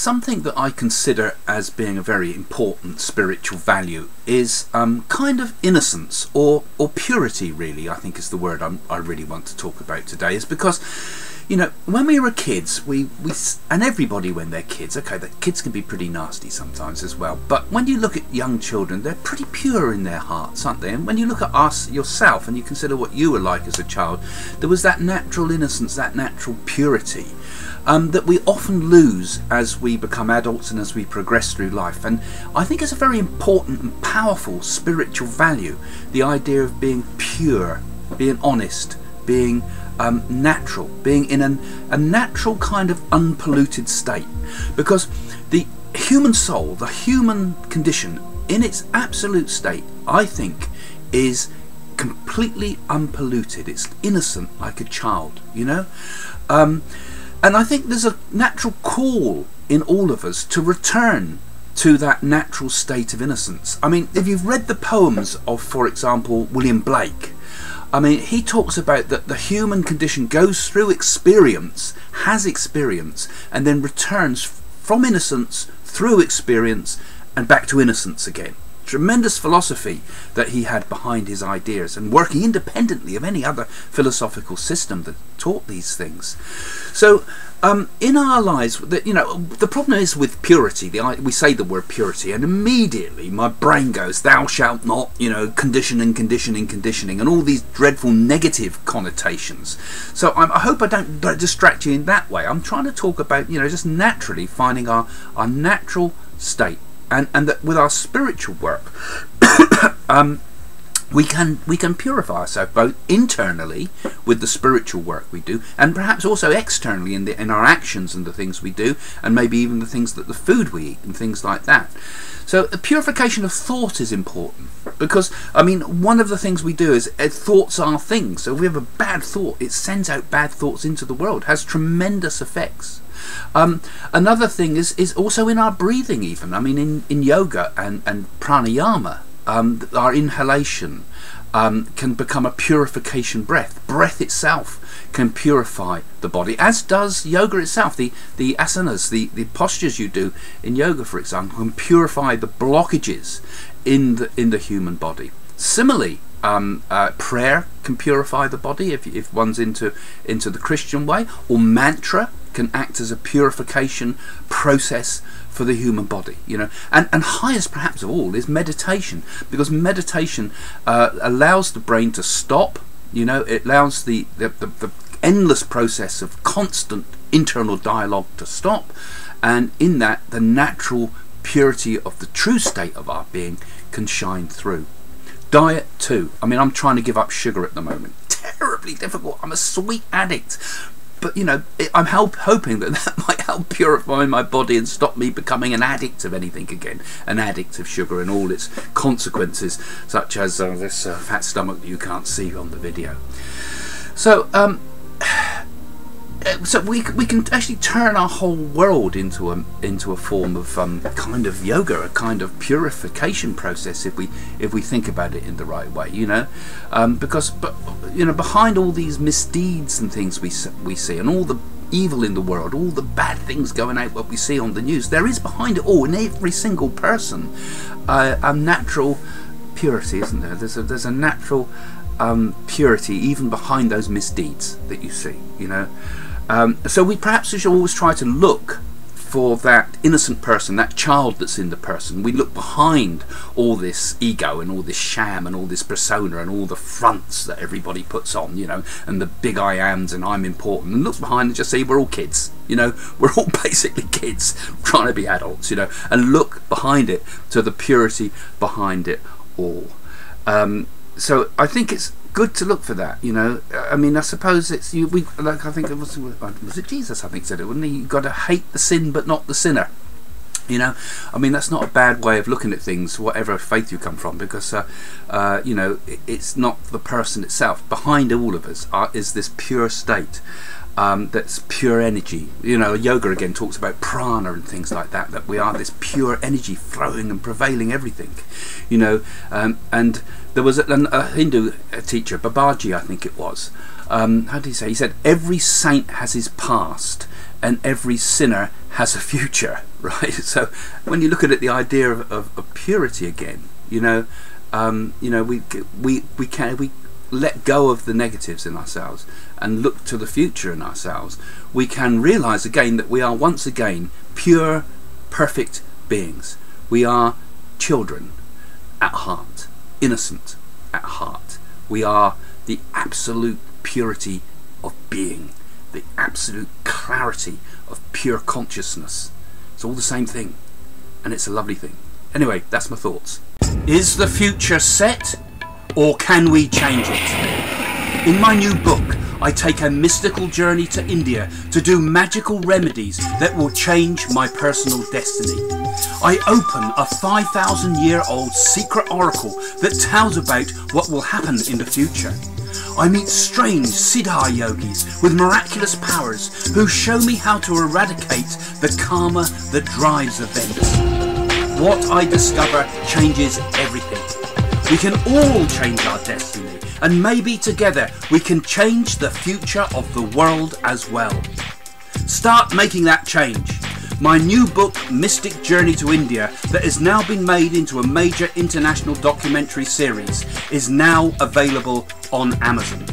something that I consider as being a very important spiritual value is kind of innocence, or purity, really, I think is the word I really want to talk about today. Is because, you know, when we were kids, and everybody when they're kids, okay, the kids can be pretty nasty sometimes as well, but when you look at young children, they're pretty pure in their hearts, aren't they? And when you look at yourself, and you consider what you were like as a child, there was that natural innocence, that natural purity, that we often lose as we become adults and as we progress through life. And I think it's a very important and powerful spiritual value, the idea of being pure, being honest, being natural, being in a natural kind of unpolluted state. Because the human soul, the human condition in its absolute state, I think, is completely unpolluted. It's innocent like a child, you know. And I think there's a natural call in all of us to return to that natural state of innocence. I mean, if you've read the poems of, for example, William Blake, I mean, he talks about that the human condition goes through experience, has experience, and then returns from innocence through experience and back to innocence again. Tremendous philosophy that he had behind his ideas, and working independently of any other philosophical system that taught these things. So in our lives, you know, the problem is with purity. We say the word purity, and immediately my brain goes, "Thou shalt not," you know, conditioning, and all these dreadful negative connotations. So I hope I don't distract you in that way. I'm trying to talk about, you know, just naturally finding our natural state. And that with our spiritual work, we can purify ourselves both internally with the spiritual work we do, and perhaps also externally in our actions and the things we do, and maybe even the things that the food we eat and things like that. So the purification of thought is important, because I mean, one of the things we do is thoughts are things. So if we have a bad thought, it sends out bad thoughts into the world, has tremendous effects. Another thing is also in our breathing even. I mean, in yoga and pranayama, our inhalation can become a purification breath. Breath itself can purify the body, as does yoga itself. The asanas, the postures you do in yoga, for example, can purify the blockages in the human body. Similarly, prayer can purify the body if one's into the Christian way, or mantra can act as a purification process for the human body, you know. And highest perhaps of all is meditation, because meditation allows the brain to stop, you know. It allows the endless process of constant internal dialogue to stop, and in that the natural purity of the true state of our being can shine through. Diet too. I mean, I'm trying to give up sugar at the moment. Terribly difficult. I'm a sweet addict. But, you know, I'm hoping that might help purify my body and stop me becoming an addict of anything again. An addict of sugar and all its consequences, such as this fat stomach that you can't see on the video. So, so we can actually turn our whole world into a form of kind of yoga, a kind of purification process, if we think about it in the right way, you know. Because you know, behind all these misdeeds and things we see, and all the evil in the world, all the bad things going out, what we see on the news, there is behind it all, in every single person, a natural purity, isn't there? There's a natural purity even behind those misdeeds that you see, you know. So we perhaps should always try to look for that innocent person, that child that's in the person. We look behind all this ego and all this sham and all this persona and all the fronts that everybody puts on, you know, and the big I ams and I'm important, and look behind and just say we're all kids, you know, we're all basically kids trying to be adults, you know, and look behind it to the purity behind it all. So I think it's good to look for that, you know. I mean, I suppose it's like, I think it was it Jesus, I think, said it, wouldn't he? You've got to hate the sin but not the sinner, you know. I mean, that's not a bad way of looking at things, whatever faith you come from, because you know, it's not the person itself. Behind all of us is this pure state, that's pure energy. You know, yoga again talks about prana and things like that, that we are this pure energy flowing and prevailing everything, you know. And there was a Hindu teacher, Babaji I think it was, how did he say? He said, every saint has his past and every sinner has a future, right? So when you look at it, the idea of purity again, you know, we let go of the negatives in ourselves and look to the future in ourselves. We can realize again that we are once again pure, perfect beings. We are children at heart, innocent at heart. We are the absolute purity of being, the absolute clarity of pure consciousness. It's all the same thing, and it's a lovely thing. Anyway, that's my thoughts. Is the future set, or can we change it? In my new book, I take a mystical journey to India to do magical remedies that will change my personal destiny. I open a 5,000-year-old secret oracle that tells about what will happen in the future. I meet strange siddha yogis with miraculous powers who show me how to eradicate the karma that drives events. What I discover changes everything. We can all change our destiny, and maybe together we can change the future of the world as well. Start making that change. My new book, Mystic Journey to India, that has now been made into a major international documentary series, is now available on Amazon.